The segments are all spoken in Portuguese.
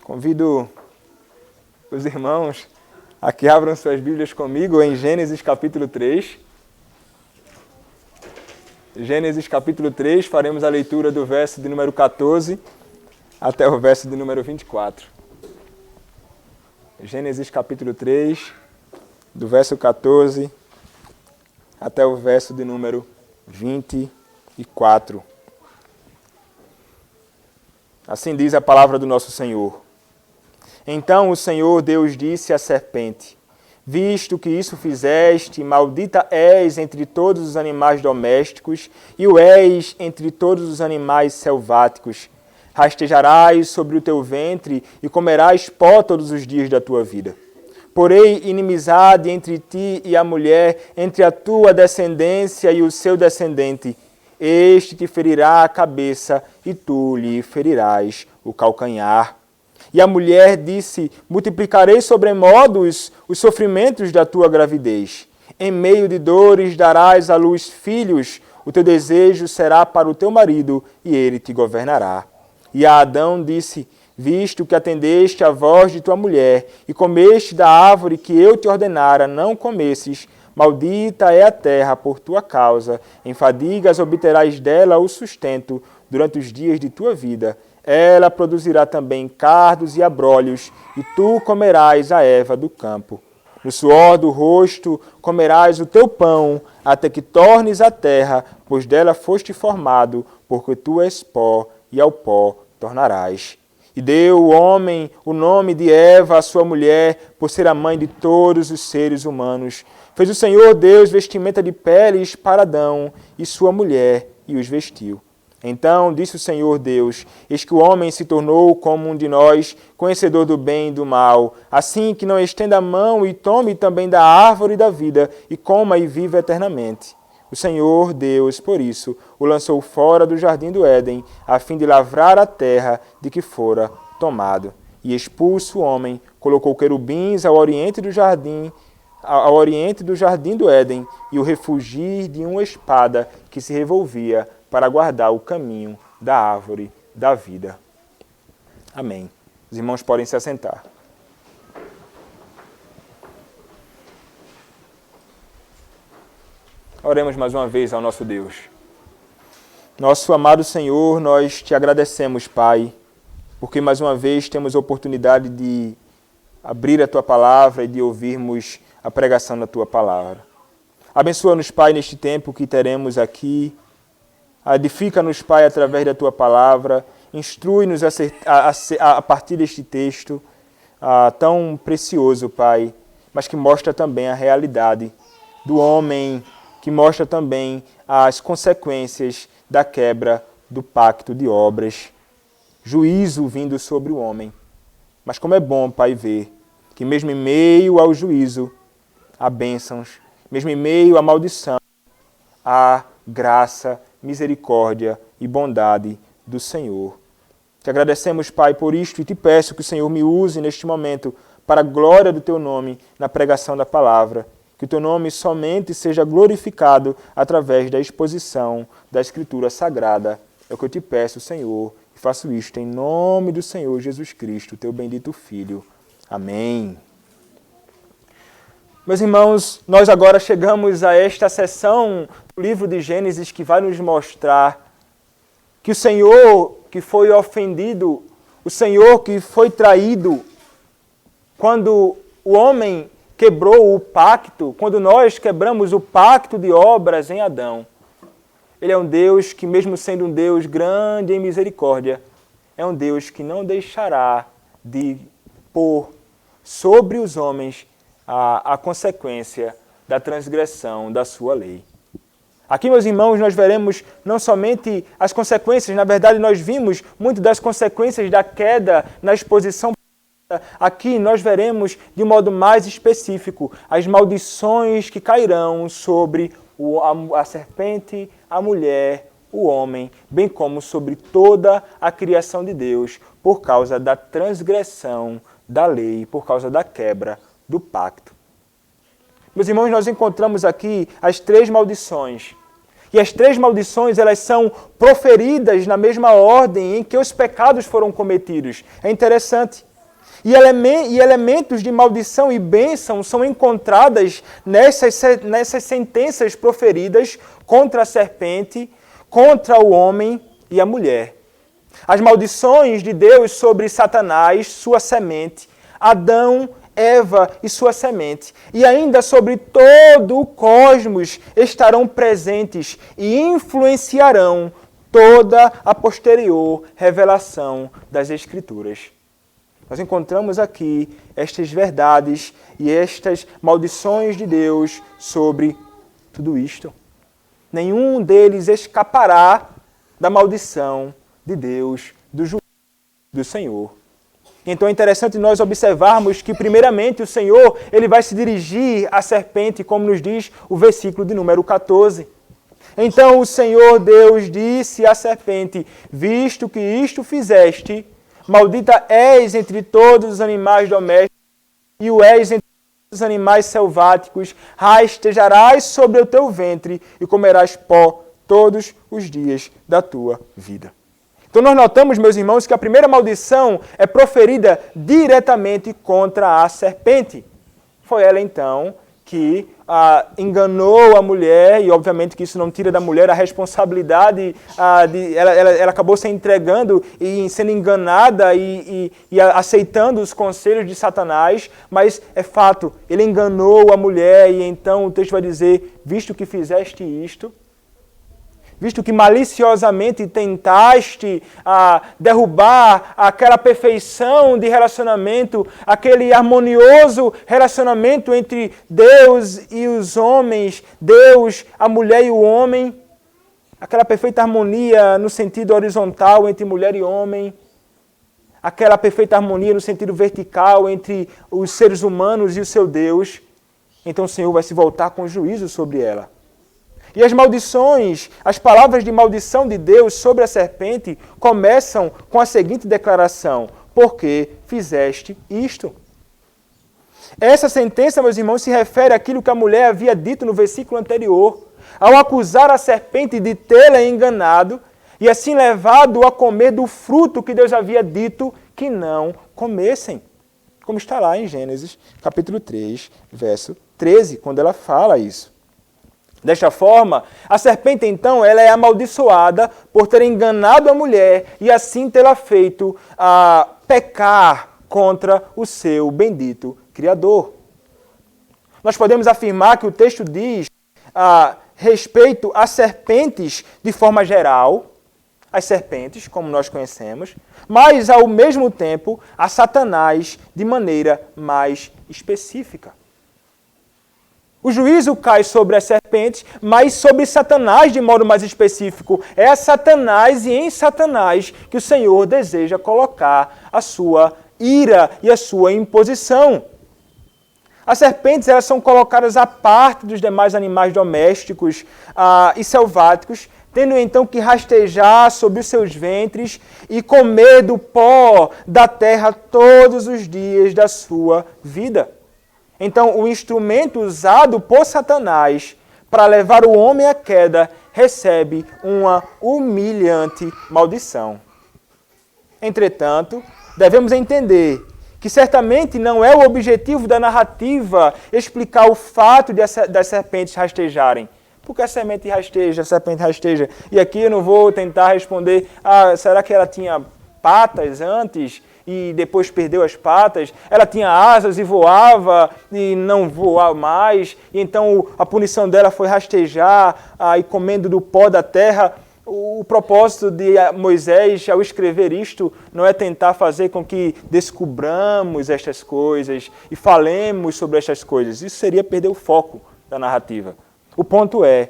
Convido os irmãos a que abram suas Bíblias comigo em Gênesis capítulo 3. Gênesis capítulo 3, faremos a leitura do verso de número 14 até o verso de número 24. Gênesis capítulo 3, do verso 14 até o verso de número 24. Assim diz a palavra do nosso Senhor. Então o Senhor Deus disse à serpente: visto que isso fizeste, maldita és entre todos os animais domésticos, e o és entre todos os animais selváticos. Rastejarás sobre o teu ventre, e comerás pó todos os dias da tua vida. Porém, inimizade entre ti e a mulher, entre a tua descendência e o seu descendente. Este te ferirá a cabeça, e tu lhe ferirás o calcanhar. E a mulher disse: multiplicarei sobremodo os sofrimentos da tua gravidez. Em meio de dores darás à luz filhos. O teu desejo será para o teu marido, e ele te governará. E a Adão disse: visto que atendeste à voz de tua mulher, e comeste da árvore que eu te ordenara não comesses, maldita é a terra por tua causa. Em fadigas obterás dela o sustento durante os dias de tua vida. Ela produzirá também cardos e abrolhos, e tu comerás a erva do campo. No suor do rosto comerás o teu pão, até que tornes a terra, pois dela foste formado, porque tu és pó, e ao pó tornarás. E deu o homem o nome de Eva, a sua mulher, por ser a mãe de todos os seres humanos. Fez o Senhor Deus vestimenta de peles para Adão e sua mulher, e os vestiu. Então disse o Senhor Deus: eis que o homem se tornou como um de nós, conhecedor do bem e do mal, assim que não estenda a mão e tome também da árvore da vida, e coma e viva eternamente. O Senhor Deus, por isso, o lançou fora do jardim do Éden, a fim de lavrar a terra de que fora tomado. E expulso o homem, colocou querubins ao oriente do jardim do Éden, e o refugir de uma espada que se revolvia para guardar o caminho da árvore da vida. Amém. Os irmãos podem se assentar. Oremos mais uma vez ao nosso Deus. Nosso amado Senhor, nós te agradecemos, Pai, porque mais uma vez temos a oportunidade de abrir a Tua Palavra e de ouvirmos a pregação da Tua Palavra. Abençoa-nos, Pai, neste tempo que teremos aqui. Edifica-nos, Pai, através da Tua Palavra. Instrui-nos a partir deste texto tão precioso, Pai, mas que mostra também a realidade do homem, que mostra também as consequências da quebra do pacto de obras. Juízo vindo sobre o homem. Mas como é bom, Pai, ver que mesmo em meio ao juízo, há bênçãos, mesmo em meio à maldição, há graça, misericórdia e bondade do Senhor. Te agradecemos, Pai, por isto e te peço que o Senhor me use neste momento para a glória do Teu nome na pregação da palavra. Que o Teu nome somente seja glorificado através da exposição da Escritura Sagrada. É o que eu te peço, Senhor, e faço isto em nome do Senhor Jesus Cristo, Teu bendito Filho. Amém. Meus irmãos, nós agora chegamos a esta sessão do livro de Gênesis que vai nos mostrar que o Senhor que foi ofendido, o Senhor que foi traído, quando o homem quebrou o pacto, quando nós quebramos o pacto de obras em Adão. Ele é um Deus que, mesmo sendo um Deus grande em misericórdia, é um Deus que não deixará de pôr sobre os homens a consequência da transgressão da sua lei. Aqui, meus irmãos, nós veremos não somente as consequências, na verdade nós vimos muito das consequências da queda na exposição. Aqui nós veremos de um modo mais específico as maldições que cairão sobre a serpente, a mulher, o homem, bem como sobre toda a criação de Deus, por causa da transgressão da lei, por causa da quebra do pacto. Meus irmãos, nós encontramos aqui as 3 maldições. E as 3 maldições, elas são proferidas na mesma ordem em que os pecados foram cometidos. É interessante. E elementos de maldição e bênção são encontradas nessas sentenças proferidas contra a serpente, contra o homem e a mulher. As maldições de Deus sobre Satanás, sua semente, Adão, Eva e sua semente, e ainda sobre todo o cosmos estarão presentes e influenciarão toda a posterior revelação das Escrituras. Nós encontramos aqui estas verdades e estas maldições de Deus sobre tudo isto. Nenhum deles escapará da maldição de Deus, do juízo do Senhor. Então é interessante nós observarmos que, primeiramente, o Senhor ele vai se dirigir à serpente, como nos diz o versículo de número 14. Então o Senhor Deus disse à serpente: visto que isto fizeste, maldita és entre todos os animais domésticos, e o és entre todos os animais selváticos, rastejarás sobre o teu ventre e comerás pó todos os dias da tua vida. Então nós notamos, meus irmãos, que a primeira maldição é proferida diretamente contra a serpente. Foi ela, então, que enganou a mulher, e obviamente que isso não tira da mulher a responsabilidade, ela acabou se entregando e sendo enganada e aceitando os conselhos de Satanás, mas é fato, ele enganou a mulher, e então o texto vai dizer: visto que fizeste isto, visto que maliciosamente tentaste derrubar aquela perfeição de relacionamento, aquele harmonioso relacionamento entre Deus e os homens, Deus, a mulher e o homem, aquela perfeita harmonia no sentido horizontal entre mulher e homem, aquela perfeita harmonia no sentido vertical entre os seres humanos e o seu Deus, então o Senhor vai se voltar com juízo sobre ela. E as maldições, as palavras de maldição de Deus sobre a serpente começam com a seguinte declaração: porque fizeste isto. Essa sentença, meus irmãos, se refere àquilo que a mulher havia dito no versículo anterior, ao acusar a serpente de tê-la enganado e assim levado a comer do fruto que Deus havia dito que não comessem. Como está lá em Gênesis, capítulo 3, verso 13, quando ela fala isso. Desta forma, a serpente, então, ela é amaldiçoada por ter enganado a mulher e assim tê-la feito pecar contra o seu bendito Criador. Nós podemos afirmar que o texto diz respeito a serpentes de forma geral, as serpentes, como nós conhecemos, mas, ao mesmo tempo, a Satanás de maneira mais específica. O juízo cai sobre as serpentes, mas sobre Satanás de modo mais específico. É a Satanás e em Satanás que o Senhor deseja colocar a sua ira e a sua imposição. As serpentes elas são colocadas à parte dos demais animais domésticos e selváticos, tendo então que rastejar sobre os seus ventres e comer do pó da terra todos os dias da sua vida. Então, o instrumento usado por Satanás para levar o homem à queda recebe uma humilhante maldição. Entretanto, devemos entender que certamente não é o objetivo da narrativa explicar o fato das serpentes rastejarem. Por que a serpente rasteja? E aqui eu não vou tentar responder, será que ela tinha patas antes e depois perdeu as patas? Ela tinha asas e voava e não voava mais, e então a punição dela foi rastejar e comendo do pó da terra. O propósito de Moisés, ao escrever isto, não é tentar fazer com que descubramos estas coisas e falemos sobre estas coisas. Isso seria perder o foco da narrativa. O ponto é,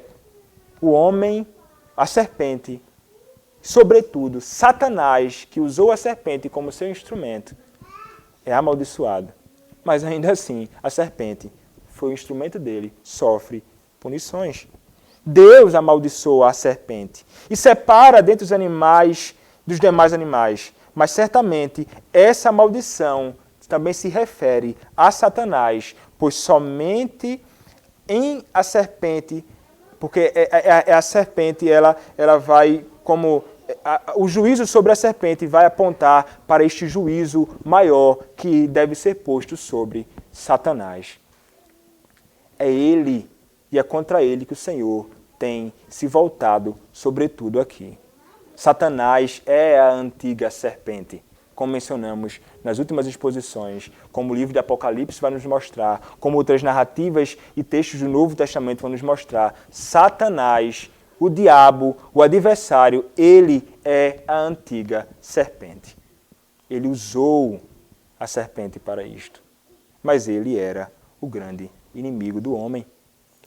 o homem, a serpente, sobretudo Satanás, que usou a serpente como seu instrumento, é amaldiçoado. Mas ainda assim, a serpente foi o instrumento dele, sofre punições. Deus amaldiçoa a serpente e separa dentre os animais dos demais animais. Mas certamente essa maldição também se refere a Satanás, pois somente em a serpente, porque a serpente ela vai como o juízo sobre a serpente vai apontar para este juízo maior que deve ser posto sobre Satanás. É ele e é contra ele que o Senhor tem se voltado, sobretudo aqui. Satanás é a antiga serpente, como mencionamos nas últimas exposições, como o livro de Apocalipse vai nos mostrar, como outras narrativas e textos do Novo Testamento vão nos mostrar. Satanás, o diabo, o adversário, ele é a antiga serpente. Ele usou a serpente para isto, mas ele era o grande inimigo do homem.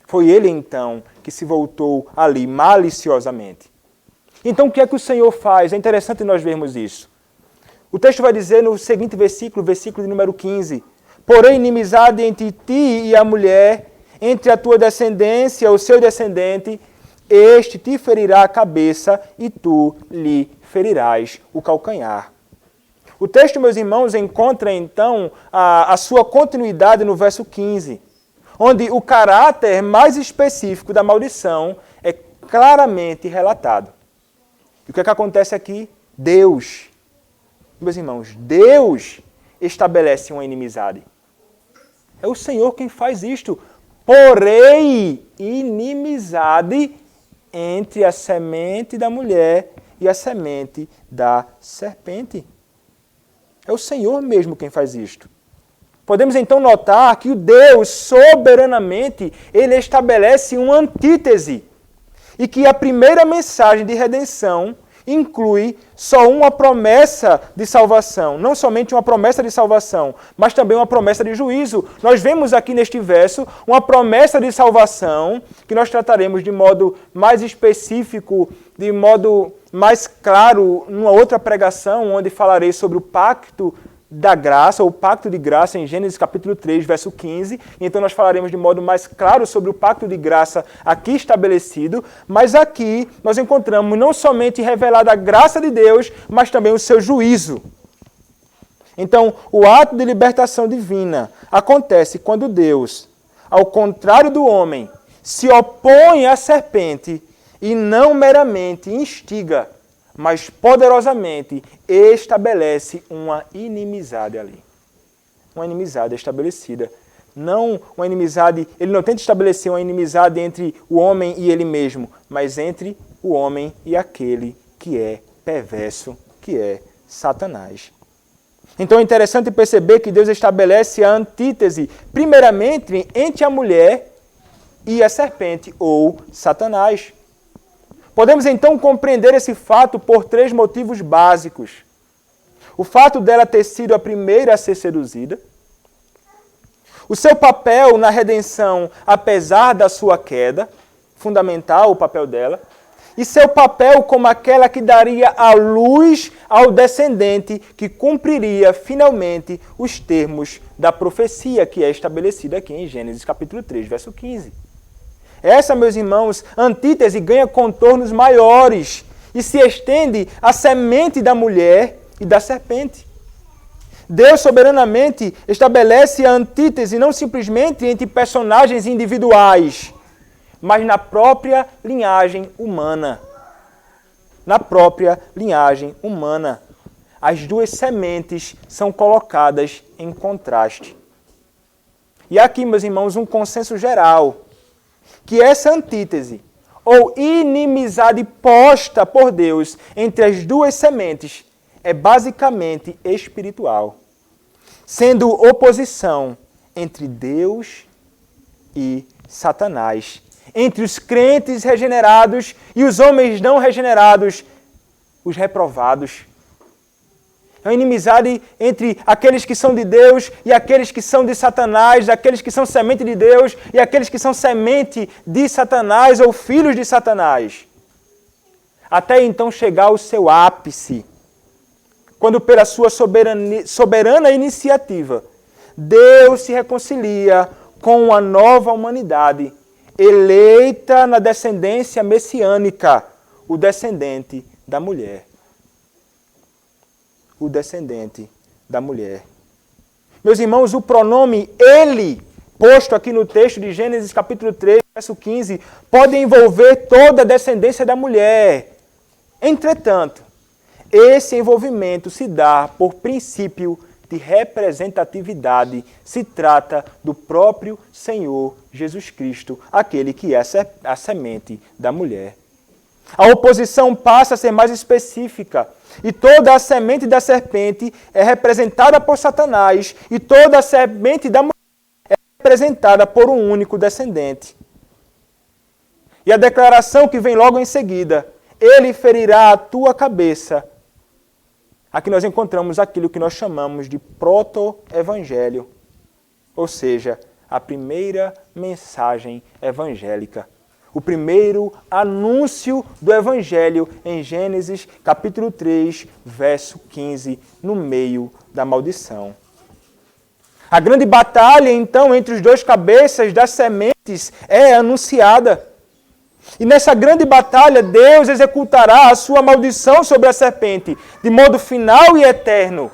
Foi ele, então, que se voltou ali maliciosamente. Então, o que é que o Senhor faz? É interessante nós vermos isso. O texto vai dizer no seguinte versículo, versículo de número 15: porém, inimizade entre ti e a mulher, entre a tua descendência, o seu descendente, este te ferirá a cabeça e tu lhe ferirás o calcanhar. O texto, meus irmãos, encontra, então, a sua continuidade no verso 15. Onde o caráter mais específico da maldição é claramente relatado. E o que é que acontece aqui? Deus, meus irmãos, Deus estabelece uma inimizade. É o Senhor quem faz isto. Porém, inimizade entre a semente da mulher e a semente da serpente. É o Senhor mesmo quem faz isto. Podemos então notar que o Deus, soberanamente, ele estabelece uma antítese. E que a primeira mensagem de redenção inclui só uma promessa de salvação. Não somente uma promessa de salvação, mas também uma promessa de juízo. Nós vemos aqui neste verso uma promessa de salvação, que nós trataremos de modo mais específico, de modo mais claro, numa outra pregação, onde falarei sobre o pacto da graça, ou pacto de graça, em Gênesis capítulo 3, verso 15. Então nós falaremos de modo mais claro sobre o pacto de graça aqui estabelecido, mas aqui nós encontramos não somente revelada a graça de Deus, mas também o seu juízo. Então, o ato de libertação divina acontece quando Deus, ao contrário do homem, se opõe à serpente e não meramente instiga, mas poderosamente estabelece uma inimizade ali. Uma inimizade estabelecida. Não uma inimizade, ele não tenta estabelecer uma inimizade entre o homem e ele mesmo, mas entre o homem e aquele que é perverso, que é Satanás. Então é interessante perceber que Deus estabelece a antítese, primeiramente, entre a mulher e a serpente, ou Satanás. Podemos então compreender esse fato por três motivos básicos. O fato dela ter sido a primeira a ser seduzida, o seu papel na redenção, apesar da sua queda, fundamental o papel dela, e seu papel como aquela que daria a luz ao descendente que cumpriria finalmente os termos da profecia que é estabelecida aqui em Gênesis capítulo 3, verso 15. Essa, meus irmãos, antítese ganha contornos maiores e se estende à semente da mulher e da serpente. Deus soberanamente estabelece a antítese não simplesmente entre personagens individuais, mas na própria linhagem humana. Na própria linhagem humana. As duas sementes são colocadas em contraste. E aqui, meus irmãos, um consenso geral, que essa antítese, ou inimizade posta por Deus entre as duas sementes, é basicamente espiritual, sendo oposição entre Deus e Satanás, entre os crentes regenerados e os homens não regenerados, os reprovados. É uma inimizade entre aqueles que são de Deus e aqueles que são de Satanás, aqueles que são semente de Deus e aqueles que são semente de Satanás ou filhos de Satanás. Até então chegar ao seu ápice, quando pela sua soberana iniciativa, Deus se reconcilia com uma nova humanidade, eleita na descendência messiânica, o descendente da mulher. O descendente da mulher. Meus irmãos, o pronome ele, posto aqui no texto de Gênesis capítulo 3, verso 15, pode envolver toda a descendência da mulher, Entretanto, esse envolvimento se dá por princípio de representatividade. Se trata do próprio Senhor Jesus Cristo, aquele que é a semente da mulher. A oposição passa a ser mais específica. E toda a semente da serpente é representada por Satanás, e toda a semente da mulher é representada por um único descendente. E a declaração que vem logo em seguida: ele ferirá a tua cabeça. Aqui nós encontramos aquilo que nós chamamos de proto-evangelho, ou seja, a primeira mensagem evangélica. O primeiro anúncio do Evangelho em Gênesis capítulo 3, verso 15, no meio da maldição. A grande batalha, então, entre os dois cabeças das sementes é anunciada. E nessa grande batalha, Deus executará a sua maldição sobre a serpente, de modo final e eterno,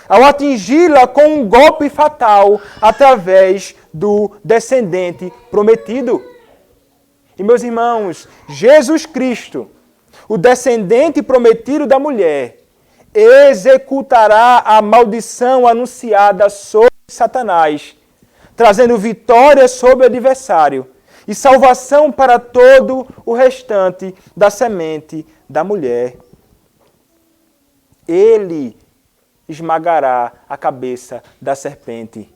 ao atingi-la com um golpe fatal através do descendente prometido. E, meus irmãos, Jesus Cristo, o descendente prometido da mulher, executará a maldição anunciada sobre Satanás, trazendo vitória sobre o adversário e salvação para todo o restante da semente da mulher. Ele esmagará a cabeça da serpente.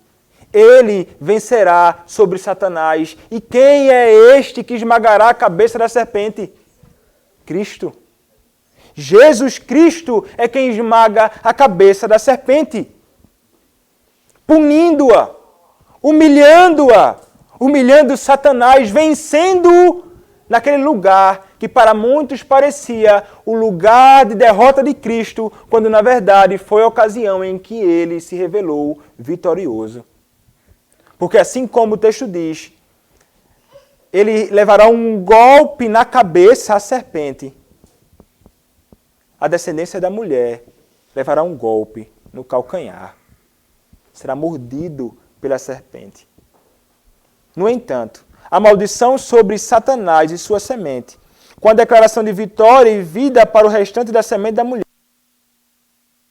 Ele vencerá sobre Satanás. E quem é este que esmagará a cabeça da serpente? Cristo. Jesus Cristo é quem esmaga a cabeça da serpente, punindo-a, humilhando Satanás, vencendo-o naquele lugar que para muitos parecia o lugar de derrota de Cristo, quando na verdade foi a ocasião em que ele se revelou vitorioso. Porque assim como o texto diz, ele levará um golpe na cabeça à serpente. A descendência da mulher levará um golpe no calcanhar. Será mordido pela serpente. No entanto, a maldição sobre Satanás e sua semente, com a declaração de vitória e vida para o restante da semente da mulher,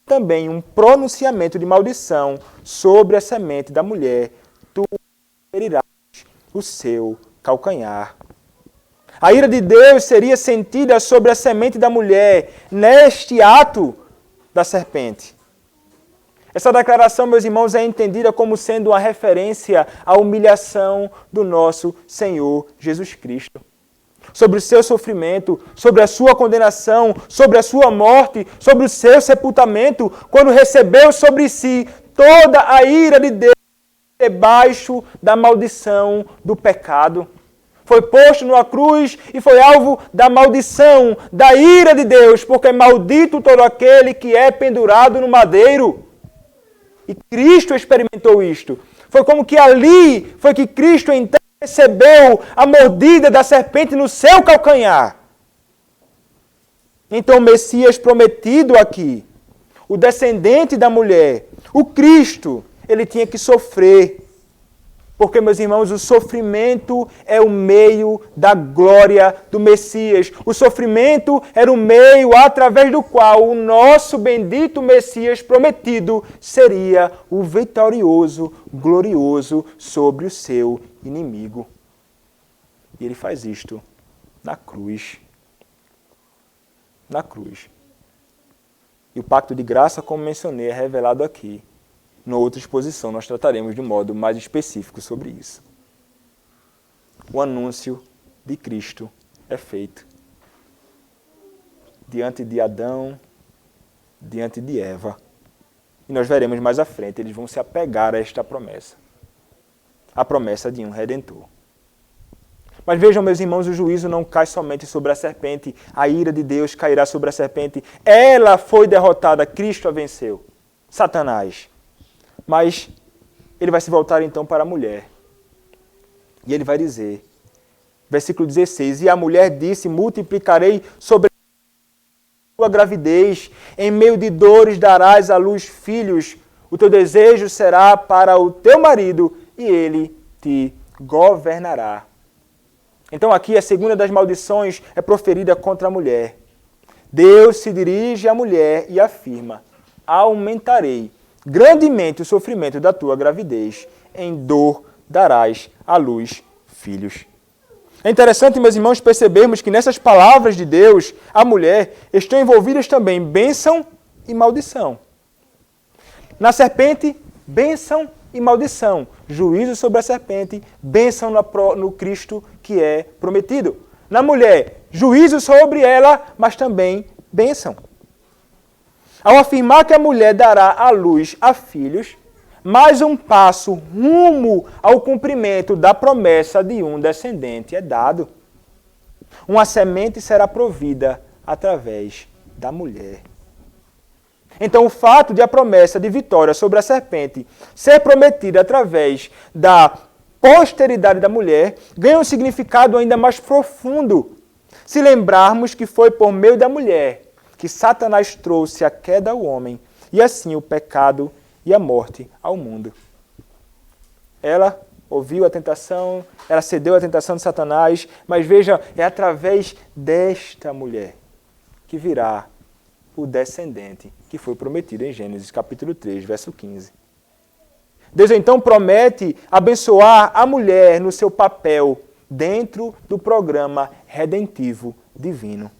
também um pronunciamento de maldição sobre a semente da mulher. Tu ferirás o seu calcanhar. A ira de Deus seria sentida sobre a semente da mulher neste ato da serpente. Essa declaração, meus irmãos, é entendida como sendo uma referência à humilhação do nosso Senhor Jesus Cristo. Sobre o seu sofrimento, sobre a sua condenação, sobre a sua morte, sobre o seu sepultamento, quando recebeu sobre si toda a ira de Deus, debaixo da maldição do pecado. Foi posto numa cruz e foi alvo da maldição, da ira de Deus, porque maldito todo aquele que é pendurado no madeiro. E Cristo experimentou isto. Foi como que ali foi que Cristo então recebeu a mordida da serpente no seu calcanhar. Então o Messias prometido aqui, o descendente da mulher, o Cristo, ele tinha que sofrer. Porque, meus irmãos, o sofrimento é o meio da glória do Messias. O sofrimento era o meio através do qual o nosso bendito Messias prometido seria o vitorioso, glorioso sobre o seu inimigo. E ele faz isto na cruz. Na cruz. E o pacto de graça, como mencionei, é revelado aqui. Na outra exposição, nós trataremos de um modo mais específico sobre isso. O anúncio de Cristo é feito diante de Adão, diante de Eva. E nós veremos mais à frente, eles vão se apegar a esta promessa. A promessa de um Redentor. Mas vejam, meus irmãos, o juízo não cai somente sobre a serpente. A ira de Deus cairá sobre a serpente. Ela foi derrotada, Cristo a venceu. Satanás. Mas ele vai se voltar então para a mulher. E ele vai dizer, versículo 16, e a mulher disse, multiplicarei sobre a tua gravidez, em meio de dores darás à luz filhos, o teu desejo será para o teu marido, e ele te governará. Então aqui a segunda das maldições é proferida contra a mulher. Deus se dirige à mulher e afirma: aumentarei grandemente o sofrimento da tua gravidez, em dor darás à luz filhos. É interessante, meus irmãos, percebermos que nessas palavras de Deus, a mulher, estão envolvidas também bênção e maldição. Na serpente, bênção e maldição. Juízo sobre a serpente, bênção no Cristo que é prometido. Na mulher, juízo sobre ela, mas também bênção. Ao afirmar que a mulher dará à luz a filhos, mais um passo rumo ao cumprimento da promessa de um descendente é dado. Uma semente será provida através da mulher. Então, o fato de a promessa de vitória sobre a serpente ser prometida através da posteridade da mulher ganha um significado ainda mais profundo, se lembrarmos que foi por meio da mulher que Satanás trouxe a queda ao homem e assim o pecado e a morte ao mundo. Ela ouviu a tentação, ela cedeu à tentação de Satanás, mas veja, é através desta mulher que virá o descendente que foi prometido em Gênesis capítulo 3, verso 15. Deus então promete abençoar a mulher no seu papel dentro do programa redentivo divino.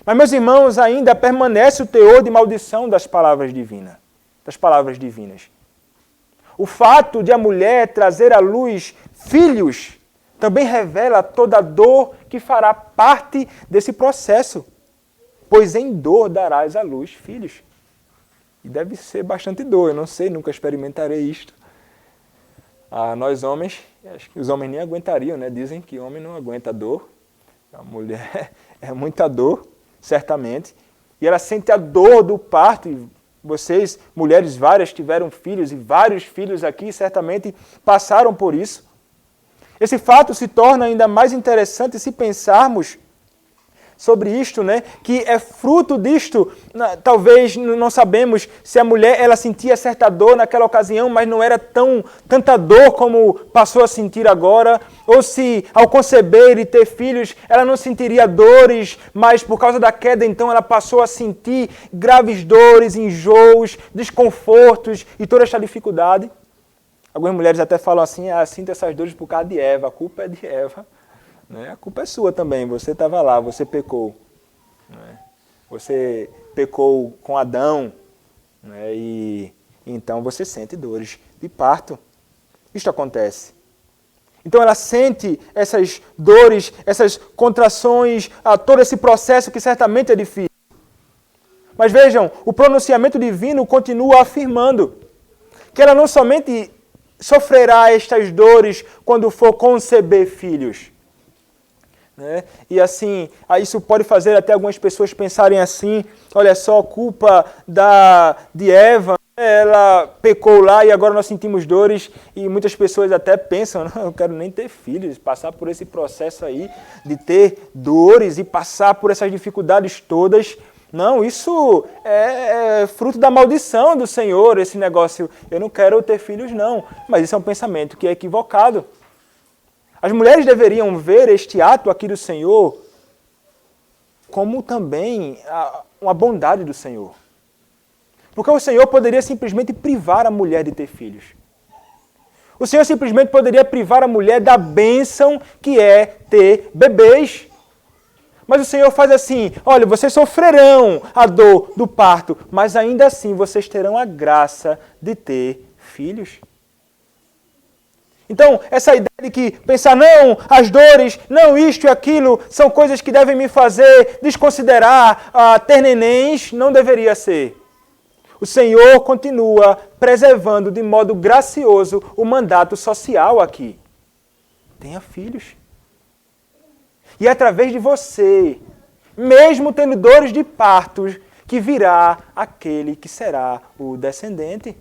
Mas, meus irmãos, ainda permanece o teor de maldição das palavras divinas. O fato de a mulher trazer à luz filhos também revela toda a dor que fará parte desse processo. Pois em dor darás à luz filhos. E deve ser bastante dor, eu não sei, nunca experimentarei isto. Nós homens, acho que os homens nem aguentariam, né? Dizem que homem não aguenta dor. A mulher é muita dor, certamente. E ela sente a dor do parto. E vocês, mulheres várias, tiveram filhos, e vários filhos aqui certamente passaram por isso. Esse fato se torna ainda mais interessante se pensarmos sobre isto, né? Que é fruto disto. Talvez não sabemos se a mulher ela sentia certa dor naquela ocasião, mas não era tanta dor como passou a sentir agora, ou se ao conceber e ter filhos, ela não sentiria dores, mas por causa da queda então ela passou a sentir graves dores, enjoos, desconfortos e toda esta dificuldade. Algumas mulheres até falam assim: sinto essas dores por causa de Eva, a culpa é de Eva. A culpa é sua também, você estava lá, você pecou. Você pecou com Adão, e então você sente dores de parto. Isto acontece. Então ela sente essas dores, essas contrações, todo esse processo que certamente é difícil. Mas vejam, o pronunciamento divino continua afirmando que ela não somente sofrerá estas dores quando for conceber filhos. E assim, isso pode fazer até algumas pessoas pensarem assim: olha só, culpa de Eva, ela pecou lá e agora nós sentimos dores. E muitas pessoas até pensam: não, eu quero nem ter filhos, passar por esse processo aí de ter dores e passar por essas dificuldades todas. Não, isso é fruto da maldição do Senhor, esse negócio, eu não quero ter filhos não. Mas isso é um pensamento que é equivocado. As mulheres deveriam ver este ato aqui do Senhor como também uma bondade do Senhor. Porque o Senhor poderia simplesmente privar a mulher de ter filhos. O Senhor simplesmente poderia privar a mulher da bênção que é ter bebês. Mas o Senhor faz assim: olha, vocês sofrerão a dor do parto, mas ainda assim vocês terão a graça de ter filhos. Então, essa ideia de que pensar, não, as dores, não, isto e aquilo, são coisas que devem me fazer desconsiderar ter nenéns, não deveria ser. O Senhor continua preservando de modo gracioso o mandato social aqui. Tenha filhos. E é através de você, mesmo tendo dores de parto, que virá aquele que será o descendente.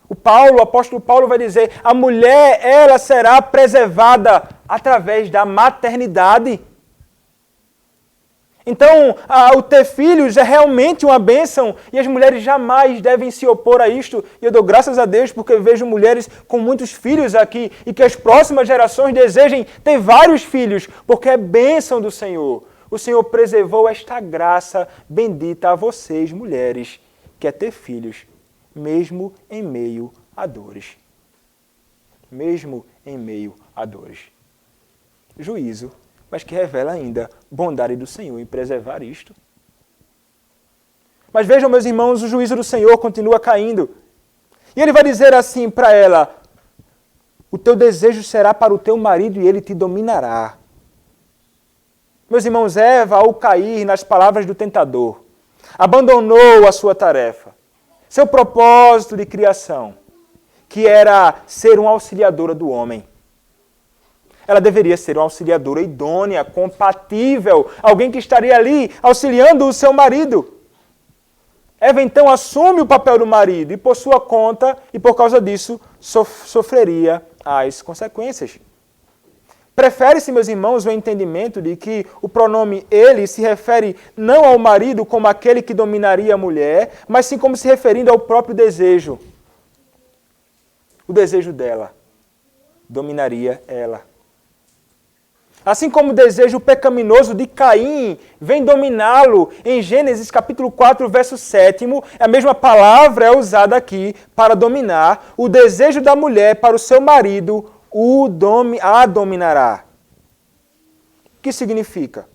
O apóstolo Paulo vai dizer: a mulher, ela será preservada através da maternidade. Então, o ter filhos é realmente uma bênção e as mulheres jamais devem se opor a isto. E eu dou graças a Deus porque vejo mulheres com muitos filhos aqui e que as próximas gerações desejem ter vários filhos, porque é bênção do Senhor. o Senhor preservou esta graça bendita a vocês, mulheres, que é ter filhos, mesmo em meio a dores. Mesmo em meio a dores. Juízo, mas que revela ainda bondade do Senhor em preservar isto. Mas vejam, meus irmãos, o juízo do Senhor continua caindo. E ele vai dizer assim para ela: o teu desejo será para o teu marido e ele te dominará. Meus irmãos, Eva, ao cair nas palavras do tentador, abandonou a sua tarefa, seu propósito de criação, que era ser uma auxiliadora do homem. Ela deveria ser uma auxiliadora idônea, compatível, alguém que estaria ali auxiliando o seu marido. Eva então assume o papel do marido e por sua conta, e por causa disso, sofreria as consequências. Prefere-se, meus irmãos, o entendimento de que o pronome ele se refere não ao marido como aquele que dominaria a mulher, mas sim como se referindo ao próprio desejo. O desejo dela dominaria ela. Assim como o desejo pecaminoso de Caim vem dominá-lo em Gênesis capítulo 4, verso 7, a mesma palavra é usada aqui para dominar. O desejo da mulher para o seu marido a dominará. O que significa?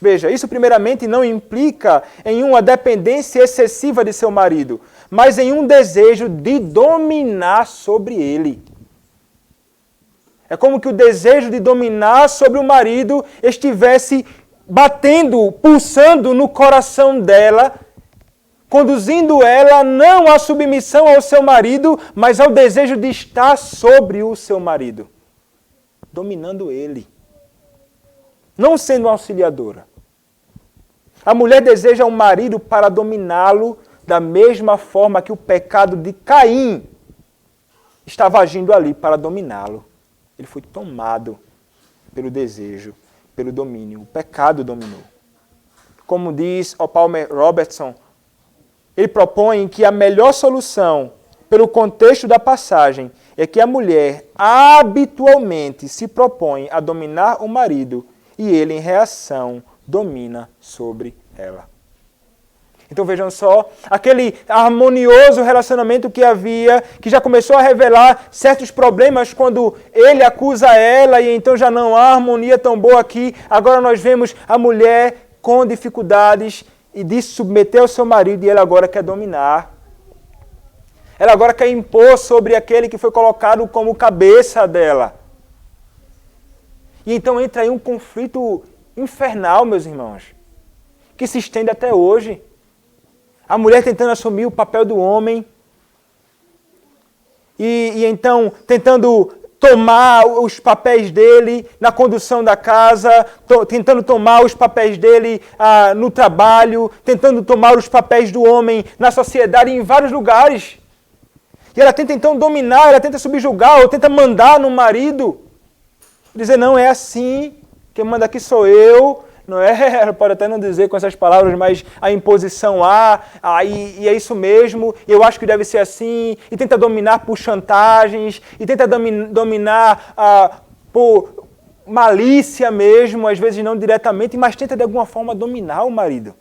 Veja, isso primeiramente não implica em uma dependência excessiva de seu marido, mas em um desejo de dominar sobre ele. É como que o desejo de dominar sobre o marido estivesse batendo, pulsando no coração dela, conduzindo ela não à submissão ao seu marido, mas ao desejo de estar sobre o seu marido, dominando ele, não sendo uma auxiliadora. A mulher deseja um marido para dominá-lo da mesma forma que o pecado de Caim estava agindo ali para dominá-lo. Ele foi tomado pelo desejo, pelo domínio. O pecado dominou. Como diz o Palmer Robertson, ele propõe que a melhor solução, pelo contexto da passagem, é que a mulher habitualmente se propõe a dominar o marido e ele, em reação, domina sobre ela. Então vejam só, aquele harmonioso relacionamento que havia, que já começou a revelar certos problemas quando ele acusa ela e então já não há harmonia tão boa aqui. Agora nós vemos a mulher com dificuldades e de submeter ao seu marido e ela agora quer dominar. Ela agora quer impor sobre aquele que foi colocado como cabeça dela. E então entra aí um conflito infernal, meus irmãos, que se estende até hoje. A mulher tentando assumir o papel do homem e então tentando tomar os papéis dele na condução da casa, tentando tomar os papéis dele no trabalho, tentando tomar os papéis do homem na sociedade em vários lugares. E ela tenta então dominar, ela tenta subjugar, ou tenta mandar no marido. Dizer, não, é assim, quem manda aqui sou eu. Não é? Ela pode até não dizer com essas palavras, mas a imposição e é isso mesmo, e eu acho que deve ser assim, e tenta dominar por chantagens, e tenta dominar por malícia mesmo, às vezes não diretamente, mas tenta de alguma forma dominar o marido.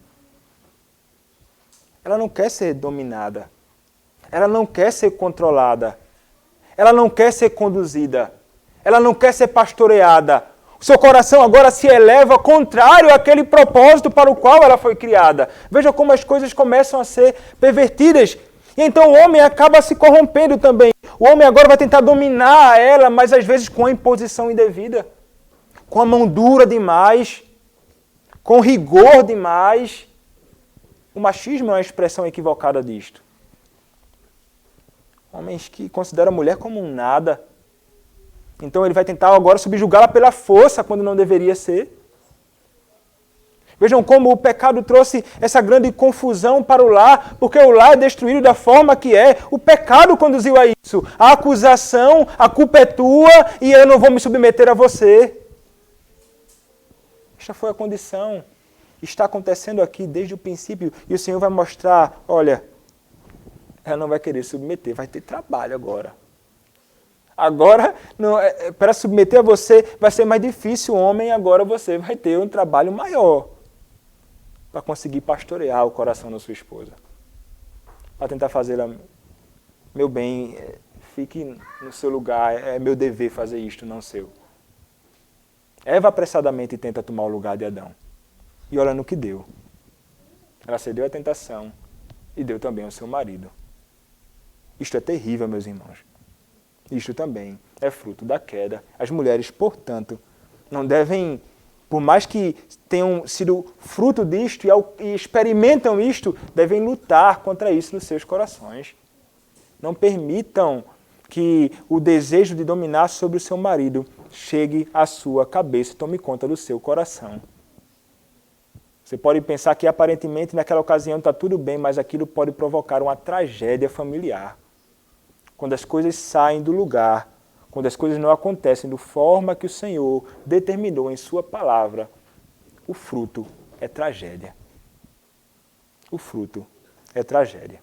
Ela não quer ser dominada, ela não quer ser controlada, ela não quer ser conduzida, ela não quer ser pastoreada. O seu coração agora se eleva contrário àquele propósito para o qual ela foi criada. Veja como as coisas começam a ser pervertidas. E então o homem acaba se corrompendo também. O homem agora vai tentar dominar ela, mas às vezes com a imposição indevida. Com a mão dura demais. Com rigor demais. O machismo é uma expressão equivocada disto. Homens que consideram a mulher como um nada. Então ele vai tentar agora subjugá-la pela força, quando não deveria ser. Vejam como o pecado trouxe essa grande confusão para o lar, porque o lar é destruído da forma que é. O pecado conduziu a isso. A acusação, a culpa é tua e eu não vou me submeter a você. Esta foi a condição. Está acontecendo aqui desde o princípio e o Senhor vai mostrar, olha, ela não vai querer submeter, vai ter trabalho agora. Agora, para submeter a você, vai ser mais difícil, homem, agora você vai ter um trabalho maior para conseguir pastorear o coração da sua esposa. Para tentar fazê-la, meu bem, fique no seu lugar, é meu dever fazer isto, não seu. Eva apressadamente tenta tomar o lugar de Adão. E olha no que deu. Ela cedeu à tentação e deu também ao seu marido. Isto é terrível, meus irmãos. Isto também é fruto da queda. As mulheres, portanto, não devem, por mais que tenham sido fruto disto e experimentam isto, devem lutar contra isso nos seus corações. Não permitam que o desejo de dominar sobre o seu marido chegue à sua cabeça e tome conta do seu coração. Você pode pensar que aparentemente naquela ocasião está tudo bem, mas aquilo pode provocar uma tragédia familiar. Quando as coisas saem do lugar, quando as coisas não acontecem da forma que o Senhor determinou em sua palavra, o fruto é tragédia. O fruto é tragédia.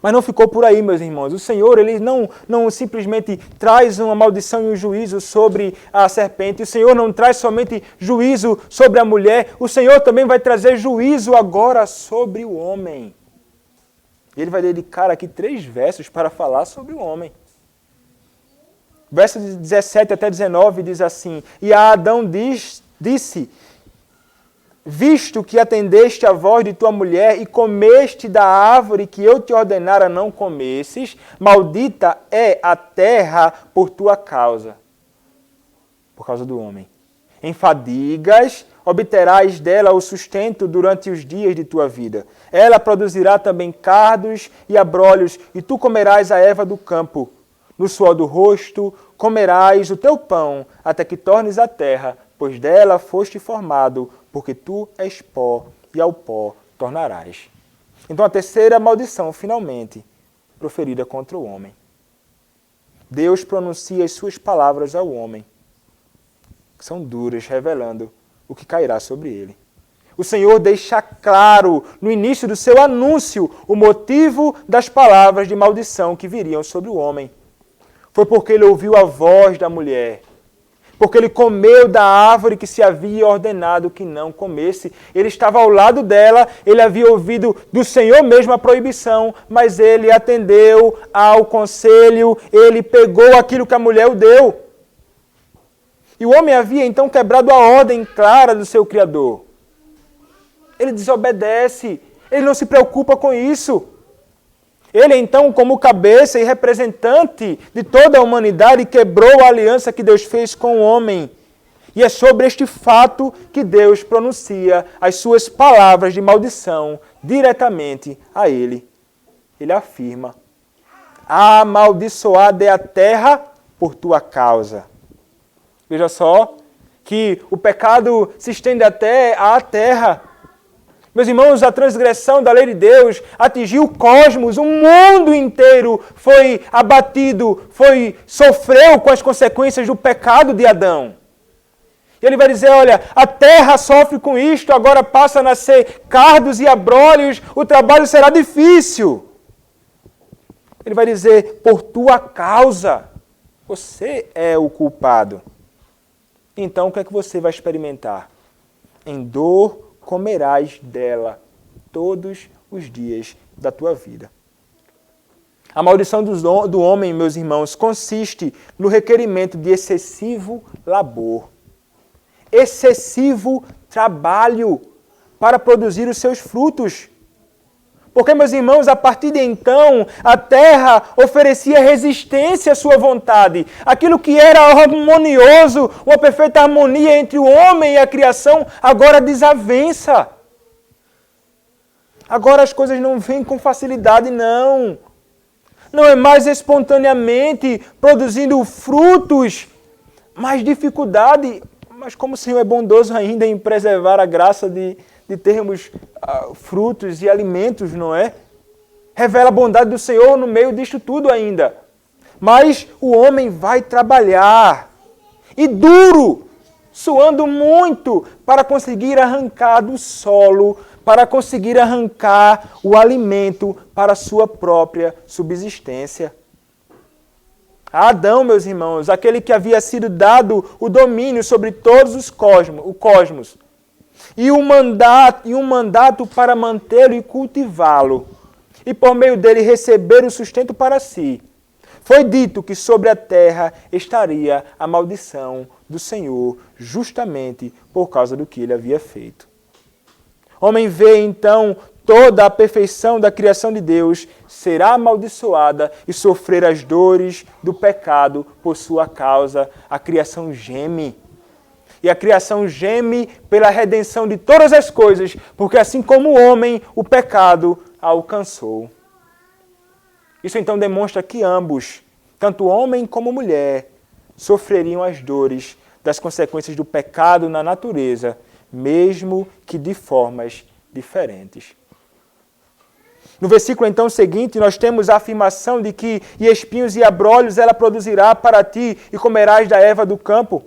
Mas não ficou por aí, meus irmãos. O Senhor, Ele não simplesmente traz uma maldição e um juízo sobre a serpente. O Senhor não traz somente juízo sobre a mulher. O Senhor também vai trazer juízo agora sobre o homem. Ele vai dedicar aqui 3 versos para falar sobre o homem. Versos 17 até 19 diz assim: E a Adão disse: Visto que atendeste à voz de tua mulher e comeste da árvore que eu te ordenara não comesses, maldita é a terra por tua causa. Por causa do homem. Em fadigas obterás dela o sustento durante os dias de tua vida. Ela produzirá também cardos e abrolhos, e tu comerás a erva do campo. No suor do rosto comerás o teu pão, até que tornes a terra, pois dela foste formado, porque tu és pó, e ao pó tornarás. Então a terceira maldição, finalmente, proferida contra o homem. Deus pronuncia as suas palavras ao homem, que são duras, revelando o que cairá sobre ele. O Senhor deixa claro, no início do seu anúncio, o motivo das palavras de maldição que viriam sobre o homem. Foi porque ele ouviu a voz da mulher. Porque ele comeu da árvore que se havia ordenado que não comesse. Ele estava ao lado dela, ele havia ouvido do Senhor mesmo a proibição, mas ele atendeu ao conselho, ele pegou aquilo que a mulher o deu. E o homem havia então quebrado a ordem clara do seu Criador. Ele desobedece, ele não se preocupa com isso. Ele então, como cabeça e representante de toda a humanidade, quebrou a aliança que Deus fez com o homem. E é sobre este fato que Deus pronuncia as suas palavras de maldição diretamente a ele. Ele afirma: amaldiçoada é a terra por tua causa. Veja só que o pecado se estende até à terra. Meus irmãos, a transgressão da lei de Deus atingiu o cosmos, o mundo inteiro foi abatido, sofreu com as consequências do pecado de Adão. E ele vai dizer, olha, a terra sofre com isto, agora passa a nascer cardos e abrolhos, o trabalho será difícil. Ele vai dizer, por tua causa, você é o culpado. Então, o que é que você vai experimentar? Em dor comerás dela todos os dias da tua vida. A maldição do homem, meus irmãos, consiste no requerimento de excessivo labor, excessivo trabalho para produzir os seus frutos. Porque, meus irmãos, a partir de então, a terra oferecia resistência à sua vontade. Aquilo que era harmonioso, uma perfeita harmonia entre o homem e a criação, agora desavença. Agora as coisas não vêm com facilidade, não. Não é mais espontaneamente produzindo frutos, mais dificuldade. Mas como o Senhor é bondoso ainda em preservar a graça de termos frutos e alimentos, não é? Revela a bondade do Senhor no meio disto tudo ainda. Mas o homem vai trabalhar, e duro, suando muito, para conseguir arrancar do solo, para conseguir arrancar o alimento para a sua própria subsistência. A Adão, meus irmãos, aquele que havia sido dado o domínio sobre todos o cosmos, e um mandato para mantê-lo e cultivá-lo, e por meio dele receber o sustento para si. Foi dito que sobre a terra estaria a maldição do Senhor, justamente por causa do que ele havia feito. O homem vê então toda a perfeição da criação de Deus será amaldiçoada e sofrer as dores do pecado por sua causa. A criação geme. E a criação geme pela redenção de todas as coisas, porque assim como o homem, o pecado a alcançou. Isso então demonstra que ambos, tanto homem como mulher, sofreriam as dores das consequências do pecado na natureza, mesmo que de formas diferentes. No versículo então seguinte, nós temos a afirmação de que e espinhos e abrolhos ela produzirá para ti e comerás da erva do campo.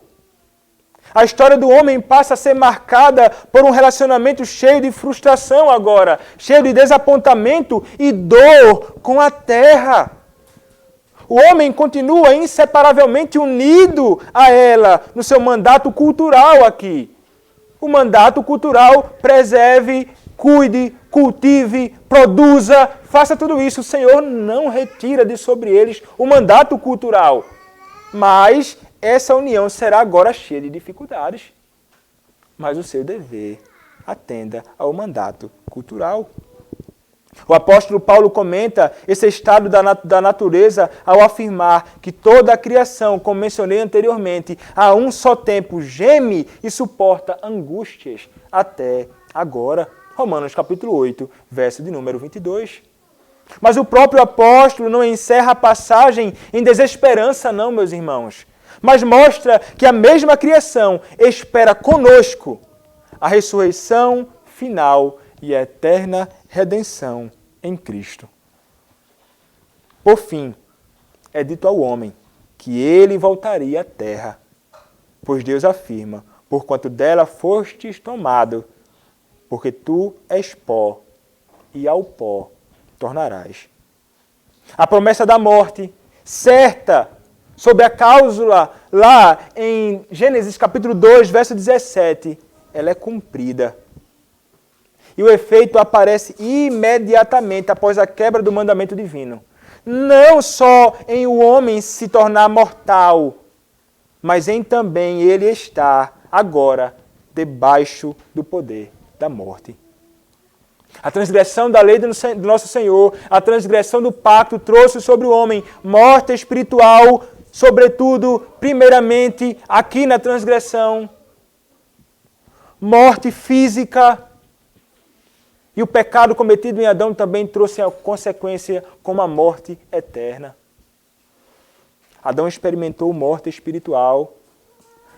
A história do homem passa a ser marcada por um relacionamento cheio de frustração agora, cheio de desapontamento e dor com a terra. O homem continua inseparavelmente unido a ela no seu mandato cultural aqui. O mandato cultural: preserve, cuide, cultive, produza, faça tudo isso. O Senhor não retira de sobre eles o mandato cultural. Mas essa união será agora cheia de dificuldades. Mas o seu dever atenda ao mandato cultural. O apóstolo Paulo comenta esse estado da natureza ao afirmar que toda a criação, como mencionei anteriormente, a um só tempo geme e suporta angústias até agora. Romanos capítulo 8, verso de número 22. Mas o próprio apóstolo não encerra a passagem em desesperança, não, meus irmãos. Mas mostra que a mesma criação espera conosco a ressurreição final e a eterna redenção em Cristo. Por fim, é dito ao homem que ele voltaria à terra, pois Deus afirma: porquanto dela fostes tomado, porque tu és pó, e ao pó tornarás. A promessa da morte, certa, sob a cláusula lá em Gênesis capítulo 2, verso 17, ela é cumprida. E o efeito aparece imediatamente após a quebra do mandamento divino. Não só em o homem se tornar mortal, mas em também ele estar agora debaixo do poder da morte. A transgressão da lei do nosso Senhor, a transgressão do pacto trouxe sobre o homem morte espiritual, sobretudo, primeiramente, aqui na transgressão, morte física. E o pecado cometido em Adão também trouxe a consequência como a morte eterna. Adão experimentou morte espiritual.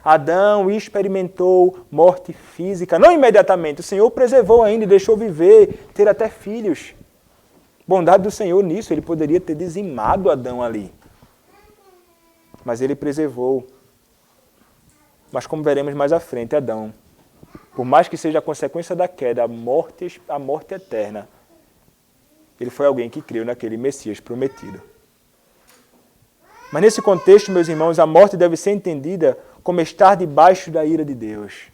Adão experimentou morte física. Não imediatamente. O Senhor preservou ainda e deixou viver, ter até filhos. Bondade do Senhor nisso. Ele poderia ter dizimado Adão ali. Mas ele preservou. Mas como veremos mais à frente, Adão, por mais que seja a consequência da queda, a morte eterna, ele foi alguém que creu naquele Messias prometido. Mas nesse contexto, meus irmãos, a morte deve ser entendida como estar debaixo da ira de Deus.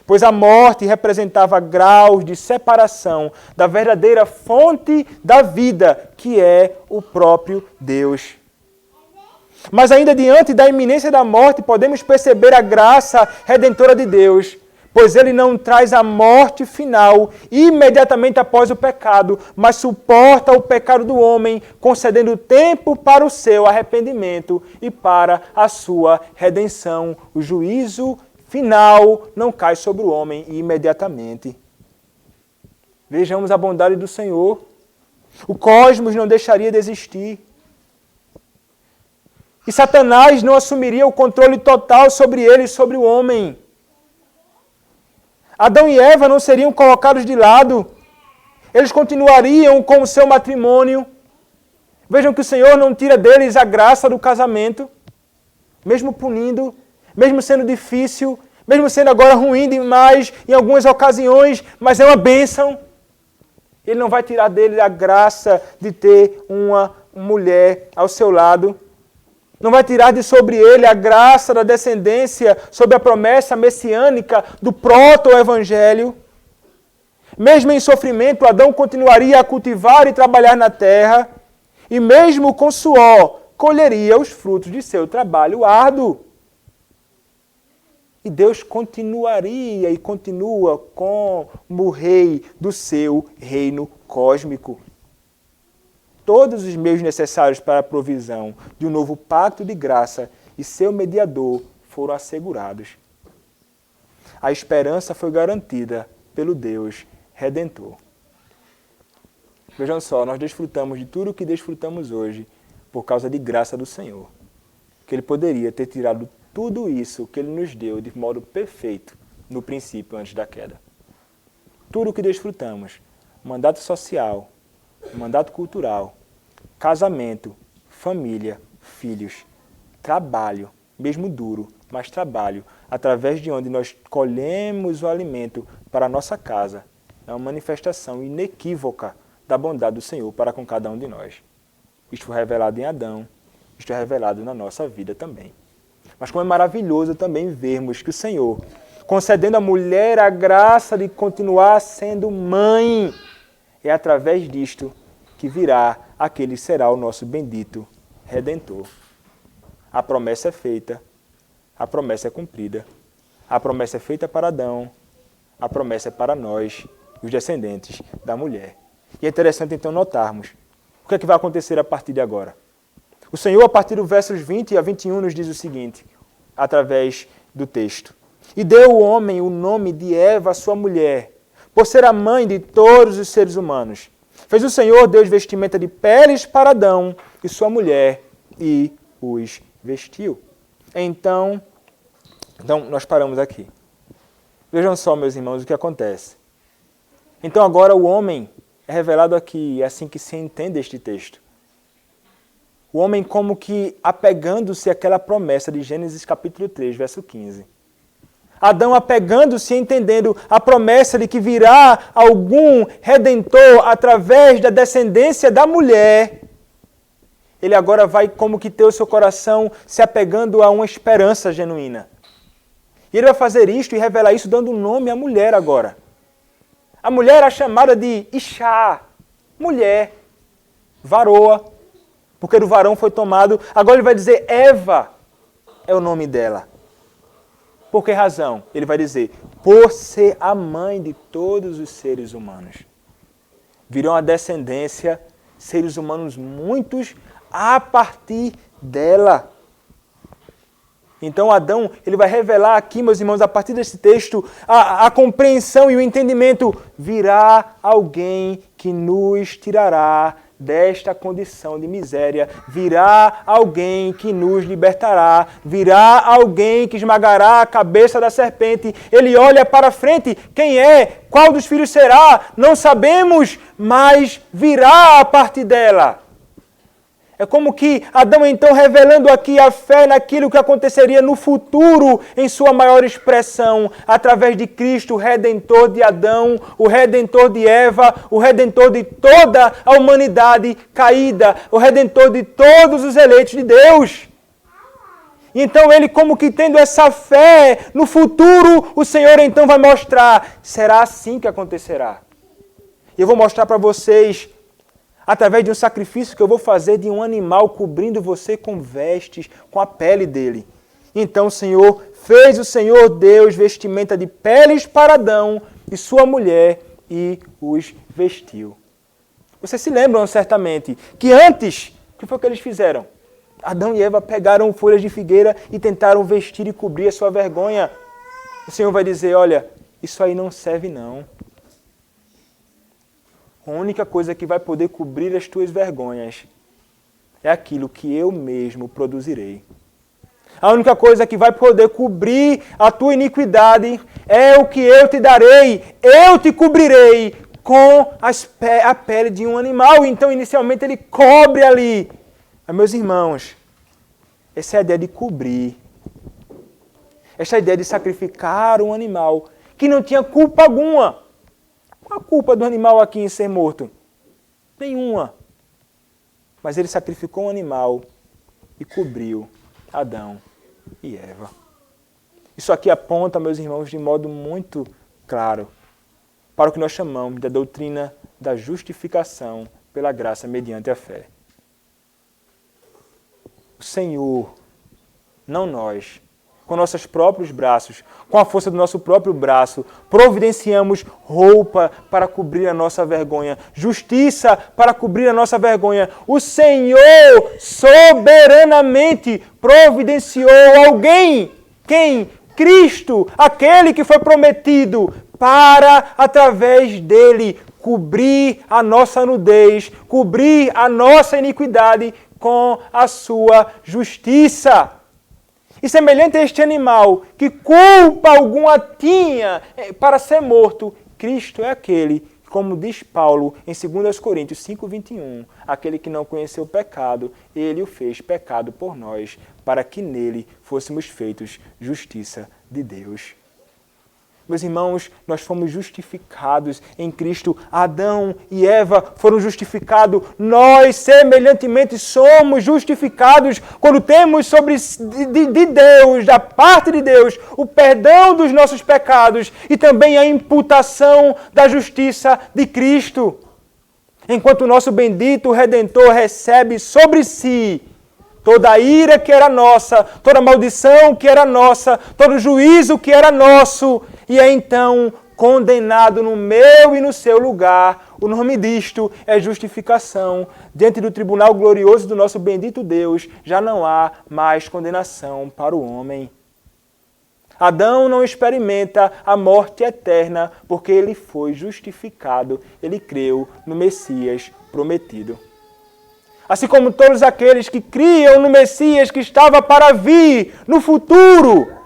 Pois a morte representava graus de separação da verdadeira fonte da vida, que é o próprio Deus. Mas ainda diante da iminência da morte, podemos perceber a graça redentora de Deus, pois ele não traz a morte final imediatamente após o pecado, mas suporta o pecado do homem, concedendo tempo para o seu arrependimento e para a sua redenção. O juízo final não cai sobre o homem imediatamente. Vejamos a bondade do Senhor. O cosmos não deixaria de existir. E Satanás não assumiria o controle total sobre ele e sobre o homem. Adão e Eva não seriam colocados de lado. Eles continuariam com o seu matrimônio. Vejam que o Senhor não tira deles a graça do casamento, mesmo punindo, mesmo sendo difícil, mesmo sendo agora ruim demais em algumas ocasiões, mas é uma bênção. Ele não vai tirar deles a graça de ter uma mulher ao seu lado. Não vai tirar de sobre ele a graça da descendência sobre a promessa messiânica do proto-evangelho. Mesmo em sofrimento, Adão continuaria a cultivar e trabalhar na terra, e mesmo com suor, colheria os frutos de seu trabalho árduo. E Deus continuaria e continua como o rei do seu reino cósmico. Todos os meios necessários para a provisão de um novo pacto de graça e seu mediador foram assegurados. A esperança foi garantida pelo Deus Redentor. Vejam só, nós desfrutamos de tudo o que desfrutamos hoje por causa de graça do Senhor. Que Ele poderia ter tirado tudo isso que Ele nos deu de modo perfeito no princípio, antes da queda. Tudo o que desfrutamos, mandato social, mandato cultural, casamento, família, filhos, trabalho, mesmo duro, mas trabalho, através de onde nós colhemos o alimento para a nossa casa, é uma manifestação inequívoca da bondade do Senhor para com cada um de nós. Isto foi revelado em Adão, isto é revelado na nossa vida também. Mas como é maravilhoso também vermos que o Senhor, concedendo à mulher a graça de continuar sendo mãe, é através disto que virá aquele que será o nosso bendito Redentor. A promessa é feita, a promessa é cumprida, a promessa é feita para Adão, a promessa é para nós, os descendentes da mulher. E é interessante então notarmos o que é que vai acontecer a partir de agora. O Senhor, a partir dos versos 20 a 21, nos diz o seguinte, através do texto. E deu o homem o nome de Eva, sua mulher, por ser a mãe de todos os seres humanos. Fez o Senhor Deus vestimenta de peles para Adão e sua mulher, e os vestiu. Então nós paramos aqui. Vejam só, meus irmãos, o que acontece. Então agora o homem é revelado aqui, é assim que se entende este texto. O homem como que apegando-se àquela promessa de Gênesis capítulo 3, verso 15. Adão apegando-se e entendendo a promessa de que virá algum redentor através da descendência da mulher. Ele agora vai como que ter o seu coração se apegando a uma esperança genuína. E ele vai fazer isto e revelar isso dando um nome à mulher agora. A mulher era chamada de Ishá, mulher, varoa, porque do varão foi tomado. Agora ele vai dizer Eva é o nome dela. Por que razão? Ele vai dizer, por ser a mãe de todos os seres humanos. Virão a descendência, seres humanos muitos, a partir dela. Então Adão, ele vai revelar aqui, meus irmãos, a partir desse texto, a compreensão e o entendimento. Virá alguém que nos tirará desta condição de miséria. Virá alguém que nos libertará. Virá alguém que esmagará a cabeça da serpente. Ele olha para frente. Quem é? Qual dos filhos será? Não sabemos, mas virá a partir dela. É como que Adão, então, revelando aqui a fé naquilo que aconteceria no futuro, em sua maior expressão, através de Cristo, o Redentor de Adão, o Redentor de Eva, o Redentor de toda a humanidade caída, o Redentor de todos os eleitos de Deus. E então ele, como que tendo essa fé no futuro, o Senhor então vai mostrar, será assim que acontecerá. E eu vou mostrar para vocês, através de um sacrifício que eu vou fazer de um animal cobrindo você com vestes, com a pele dele. Então o Senhor fez o Senhor Deus vestimenta de peles para Adão e sua mulher e os vestiu. Vocês se lembram certamente que antes, o que foi que eles fizeram? Adão e Eva pegaram folhas de figueira e tentaram vestir e cobrir a sua vergonha. O Senhor vai dizer, olha, isso aí não serve não. A única coisa que vai poder cobrir as tuas vergonhas é aquilo que eu mesmo produzirei. A única coisa que vai poder cobrir a tua iniquidade é o que eu te darei. Eu te cobrirei com a pele de um animal. Então, inicialmente, ele cobre ali. Mas, meus irmãos, essa é a ideia de cobrir. Essa é a ideia de sacrificar um animal que não tinha culpa alguma. Qual a culpa do animal aqui em ser morto? Nenhuma. Mas ele sacrificou um animal e cobriu Adão e Eva. Isso aqui aponta, meus irmãos, de modo muito claro para o que nós chamamos da doutrina da justificação pela graça mediante a fé. O Senhor, não nós, com nossos próprios braços, com a força do nosso próprio braço, providenciamos roupa para cobrir a nossa vergonha, justiça para cobrir a nossa vergonha. O Senhor soberanamente providenciou alguém. Quem? Cristo, aquele que foi prometido para, através dele, cobrir a nossa nudez, cobrir a nossa iniquidade com a sua justiça. E semelhante a este animal que culpa alguma tinha para ser morto, Cristo é aquele, como diz Paulo em 2 Coríntios 5:21, aquele que não conheceu o pecado, ele o fez pecado por nós, para que nele fôssemos feitos justiça de Deus. Meus irmãos, nós fomos justificados em Cristo. Adão e Eva foram justificados. Nós, semelhantemente, somos justificados quando temos de Deus, da parte de Deus, o perdão dos nossos pecados e também a imputação da justiça de Cristo. Enquanto o nosso bendito Redentor recebe sobre si toda a ira que era nossa, toda a maldição que era nossa, todo o juízo que era nosso, e é então condenado no meu e no seu lugar. O nome disto é justificação. Diante do tribunal glorioso do nosso bendito Deus, já não há mais condenação para o homem. Adão não experimenta a morte eterna porque ele foi justificado, ele creu no Messias prometido. Assim como todos aqueles que criam no Messias que estava para vir no futuro,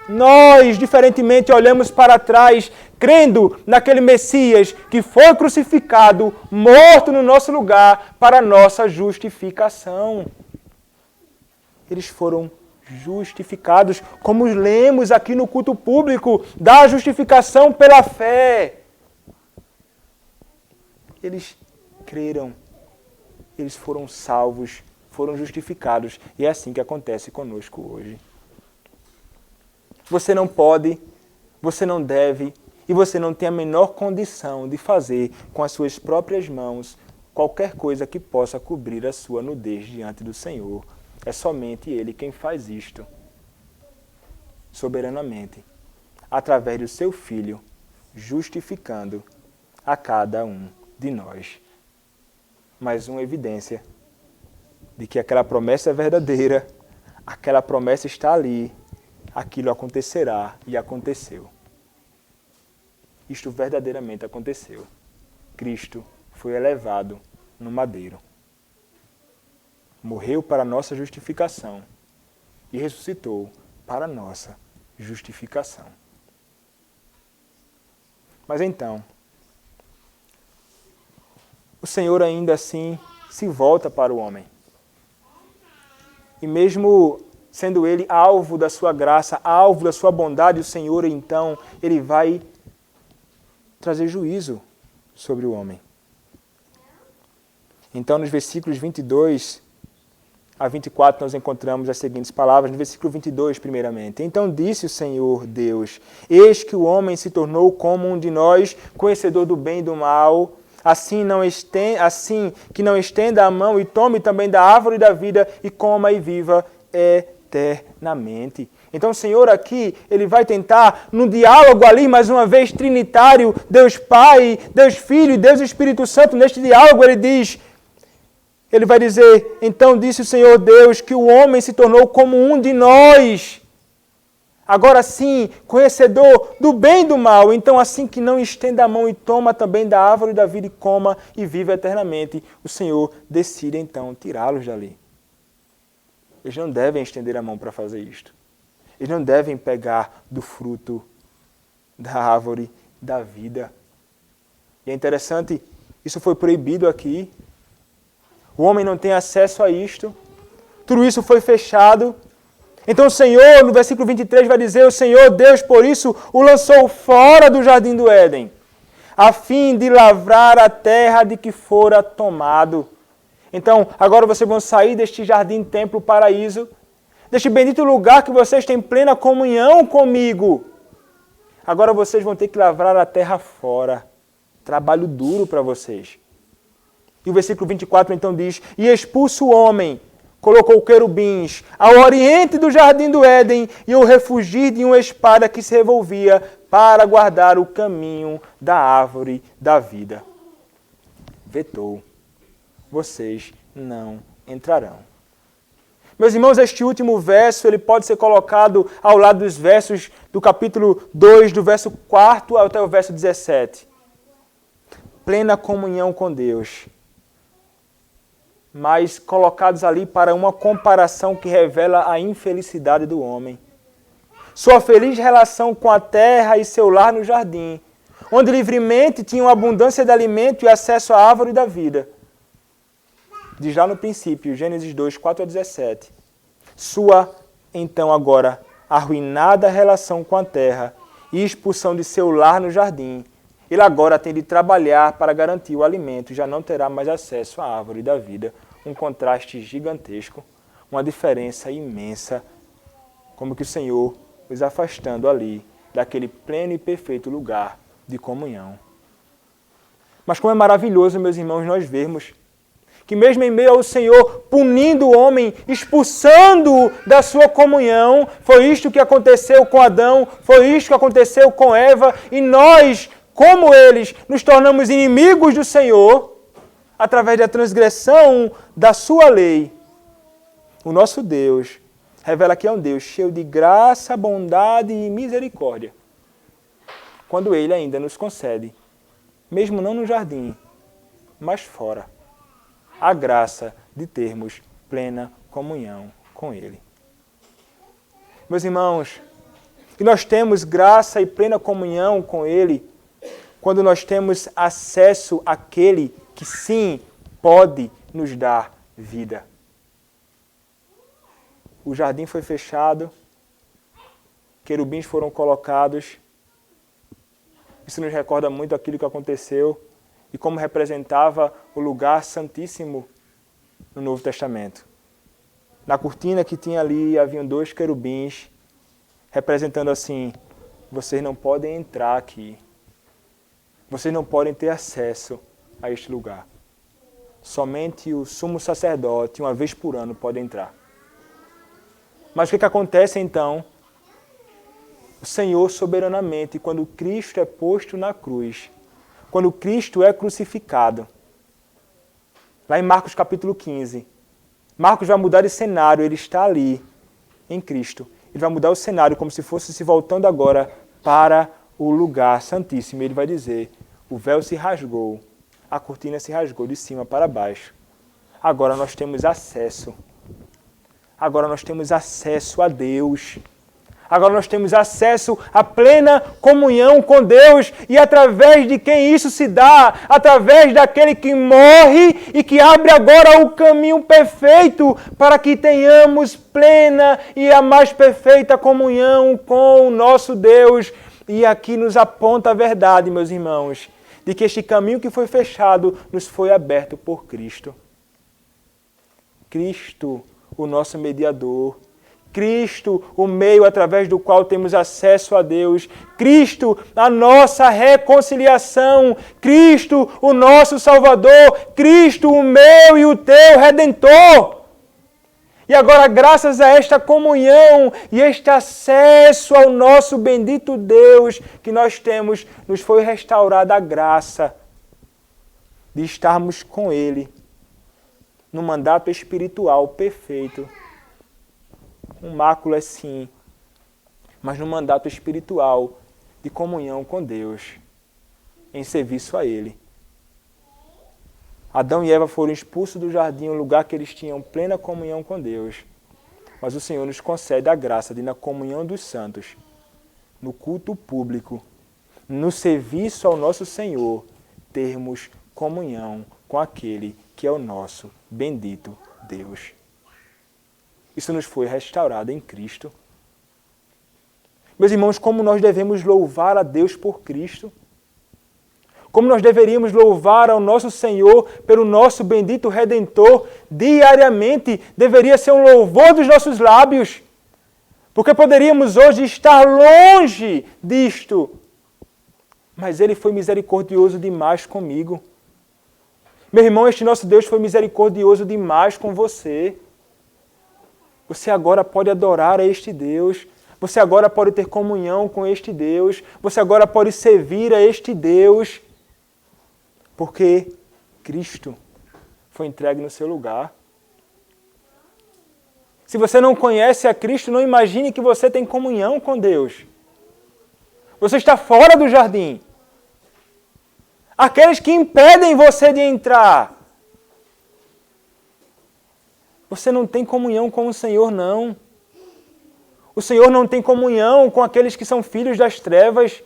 nós, diferentemente, olhamos para trás, crendo naquele Messias que foi crucificado, morto no nosso lugar, para a nossa justificação. Eles foram justificados, como lemos aqui no culto público, da justificação pela fé. Eles creram. Eles foram salvos, foram justificados. E é assim que acontece conosco hoje. Você não pode, você não deve e você não tem a menor condição de fazer com as suas próprias mãos qualquer coisa que possa cobrir a sua nudez diante do Senhor. É somente Ele quem faz isto, soberanamente, através do seu Filho, justificando a cada um de nós. Mais uma evidência de que aquela promessa é verdadeira, aquela promessa está ali, aquilo acontecerá e aconteceu. Isto verdadeiramente aconteceu. Cristo foi elevado no madeiro. Morreu para a nossa justificação e ressuscitou para a nossa justificação. Mas então, o Senhor ainda assim se volta para o homem. E mesmo sendo ele alvo da sua graça, alvo da sua bondade, o Senhor então, ele vai trazer juízo sobre o homem. Então, nos versículos 22 a 24, nós encontramos as seguintes palavras. No versículo 22, primeiramente. Então disse o Senhor Deus, eis que o homem se tornou como um de nós, conhecedor do bem e do mal. Assim que não estenda a mão e tome também da árvore da vida e coma e viva eternamente. Então o Senhor aqui, ele vai tentar, no diálogo ali, mais uma vez, trinitário, Deus Pai, Deus Filho e Deus Espírito Santo, neste diálogo ele vai dizer, então disse o Senhor Deus que o homem se tornou como um de nós. Agora sim, conhecedor do bem e do mal, então assim que não estenda a mão e toma também da árvore da vida e coma e viva eternamente, o Senhor decide então tirá-los dali. Eles não devem estender a mão para fazer isto. Eles não devem pegar do fruto da árvore da vida. E é interessante, isso foi proibido aqui. O homem não tem acesso a isto. Tudo isso foi fechado. Então o Senhor, no versículo 23, vai dizer, o Senhor Deus, por isso, o lançou fora do jardim do Éden, a fim de lavrar a terra de que fora tomado. Então, agora vocês vão sair deste jardim, templo, paraíso, deste bendito lugar que vocês têm plena comunhão comigo. Agora vocês vão ter que lavrar a terra fora. Trabalho duro para vocês. E o versículo 24 então diz: e expulso o homem, colocou querubins ao oriente do jardim do Éden e o refugir de uma espada que se revolvia para guardar o caminho da árvore da vida. Vetou. Vocês não entrarão. Meus irmãos, este último verso ele pode ser colocado ao lado dos versos do capítulo 2, do verso 4 até o verso 17. Plena comunhão com Deus. Mas colocados ali para uma comparação que revela a infelicidade do homem. Sua feliz relação com a terra e seu lar no jardim, onde livremente tinham abundância de alimento e acesso à árvore da vida. Diz lá no princípio, Gênesis 2, 4 a 17. Sua, então, agora, arruinada relação com a terra e expulsão de seu lar no jardim, ele agora tem de trabalhar para garantir o alimento e já não terá mais acesso à árvore da vida. Um contraste gigantesco, uma diferença imensa, como que o Senhor os afastando ali daquele pleno e perfeito lugar de comunhão. Mas como é maravilhoso, meus irmãos, nós vermos que mesmo em meio ao Senhor punindo o homem, expulsando-o da sua comunhão, foi isto que aconteceu com Adão, foi isto que aconteceu com Eva, e nós, como eles, nos tornamos inimigos do Senhor, através da transgressão da sua lei. O nosso Deus revela que é um Deus cheio de graça, bondade e misericórdia, quando Ele ainda nos concede, mesmo não no jardim, mas fora, a graça de termos plena comunhão com Ele. Meus irmãos, e nós temos graça e plena comunhão com Ele quando nós temos acesso àquele que sim pode nos dar vida. O jardim foi fechado, querubins foram colocados. Isso nos recorda muito aquilo que aconteceu e como representava o lugar santíssimo no Novo Testamento. Na cortina que tinha ali, haviam 2 querubins, representando assim: vocês não podem entrar aqui. Vocês não podem ter acesso a este lugar. Somente o sumo sacerdote, uma vez por ano, pode entrar. Mas o que acontece então? O Senhor soberanamente, quando Cristo é posto na cruz, quando Cristo é crucificado, lá em Marcos capítulo 15, Marcos vai mudar de cenário, ele está ali, em Cristo. Ele vai mudar o cenário como se fosse se voltando agora para o lugar santíssimo. Ele vai dizer: o véu se rasgou, a cortina se rasgou de cima para baixo. Agora nós temos acesso. Agora nós temos acesso a Deus. Agora nós temos acesso à plena comunhão com Deus. E através de quem isso se dá? Através daquele que morre e que abre agora o caminho perfeito para que tenhamos plena e a mais perfeita comunhão com o nosso Deus. E aqui nos aponta a verdade, meus irmãos, de que este caminho que foi fechado nos foi aberto por Cristo. Cristo, o nosso mediador. Cristo, o meio através do qual temos acesso a Deus. Cristo, a nossa reconciliação. Cristo, o nosso Salvador. Cristo, o meu e o teu Redentor. E agora, graças a esta comunhão e este acesso ao nosso bendito Deus que nós temos, nos foi restaurada a graça de estarmos com Ele no mandato espiritual perfeito. Um mácula sim, mas no mandato espiritual de comunhão com Deus, em serviço a Ele. Adão e Eva foram expulsos do jardim, um lugar que eles tinham plena comunhão com Deus. Mas o Senhor nos concede a graça de, na comunhão dos santos, no culto público, no serviço ao nosso Senhor, termos comunhão com aquele que é o nosso bendito Deus. Isso nos foi restaurado em Cristo. Meus irmãos, como nós devemos louvar a Deus por Cristo? como nós deveríamos louvar ao nosso Senhor pelo nosso bendito Redentor diariamente, deveria ser um louvor dos nossos lábios, porque poderíamos hoje estar longe disto, mas Ele foi misericordioso demais comigo. Meu irmão, este nosso Deus foi misericordioso demais com você. Você agora pode adorar a este Deus. Você agora pode ter comunhão com este Deus. Você agora pode servir a este Deus. Porque Cristo foi entregue no seu lugar. Se você não conhece a Cristo, não imagine que você tem comunhão com Deus. Você está fora do jardim. Aqueles que impedem você de entrar. Você não tem comunhão com o Senhor, não. O Senhor não tem comunhão com aqueles que são filhos das trevas.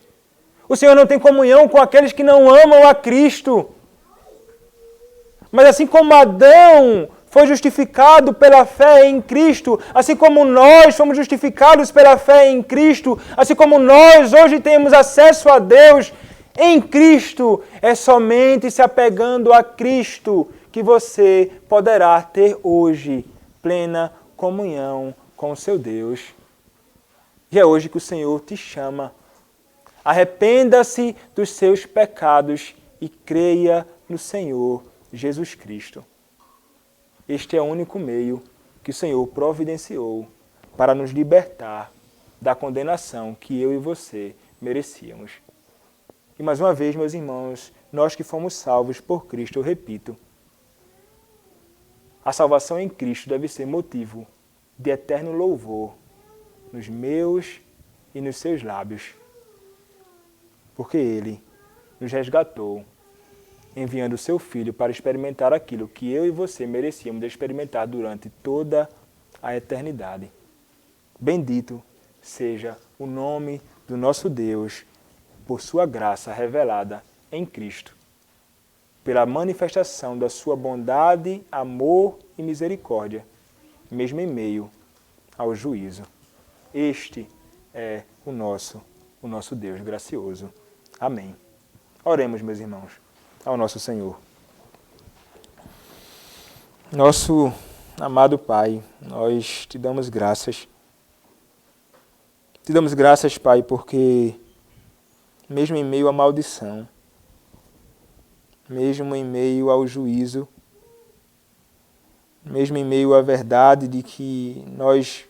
O Senhor não tem comunhão com aqueles que não amam a Cristo. Mas assim como Adão foi justificado pela fé em Cristo, assim como nós fomos justificados pela fé em Cristo, assim como nós hoje temos acesso a Deus em Cristo, é somente se apegando a Cristo que você poderá ter hoje plena comunhão com o seu Deus. E é hoje que o Senhor te chama. Arrependa-se dos seus pecados e creia no Senhor Jesus Cristo. Este é o único meio que o Senhor providenciou para nos libertar da condenação que eu e você merecíamos. E mais uma vez, meus irmãos, nós que fomos salvos por Cristo, eu repito, a salvação em Cristo deve ser motivo de eterno louvor nos meus e nos seus lábios, porque Ele nos resgatou, enviando o seu Filho para experimentar aquilo que eu e você merecíamos de experimentar durante toda a eternidade. Bendito seja o nome do nosso Deus, por sua graça revelada em Cristo, pela manifestação da sua bondade, amor e misericórdia, mesmo em meio ao juízo. Este é o nosso Deus gracioso. Amém. Oremos, meus irmãos, ao nosso Senhor. Nosso amado Pai, nós te damos graças. Te damos graças, Pai, porque mesmo em meio à maldição, mesmo em meio ao juízo, mesmo em meio à verdade de que nós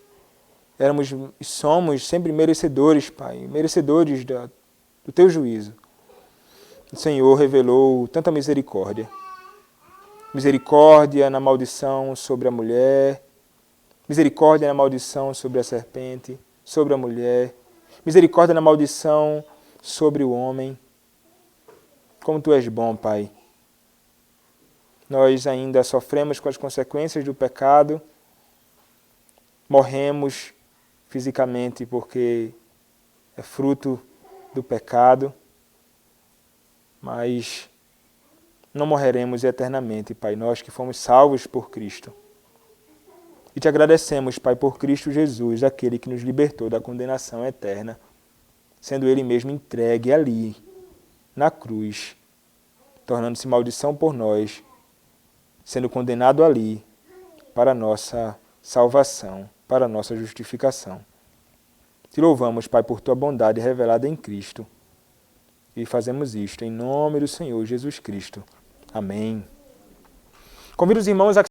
éramos e somos sempre merecedores, Pai, merecedores do Teu juízo, o Senhor revelou tanta misericórdia. Misericórdia na maldição sobre a mulher, misericórdia na maldição sobre a serpente, sobre a mulher, misericórdia na maldição sobre o homem. Como Tu és bom, Pai. Nós ainda sofremos com as consequências do pecado, morremos fisicamente porque é fruto do pecado, mas não morreremos eternamente, Pai, nós que fomos salvos por Cristo. E Te agradecemos, Pai, por Cristo Jesus, aquele que nos libertou da condenação eterna, sendo Ele mesmo entregue ali, na cruz, tornando-se maldição por nós, sendo condenado ali para a nossa salvação, para a nossa justificação. Te louvamos, Pai, por Tua bondade revelada em Cristo. E fazemos isto em nome do Senhor Jesus Cristo. Amém. Convido os irmãos a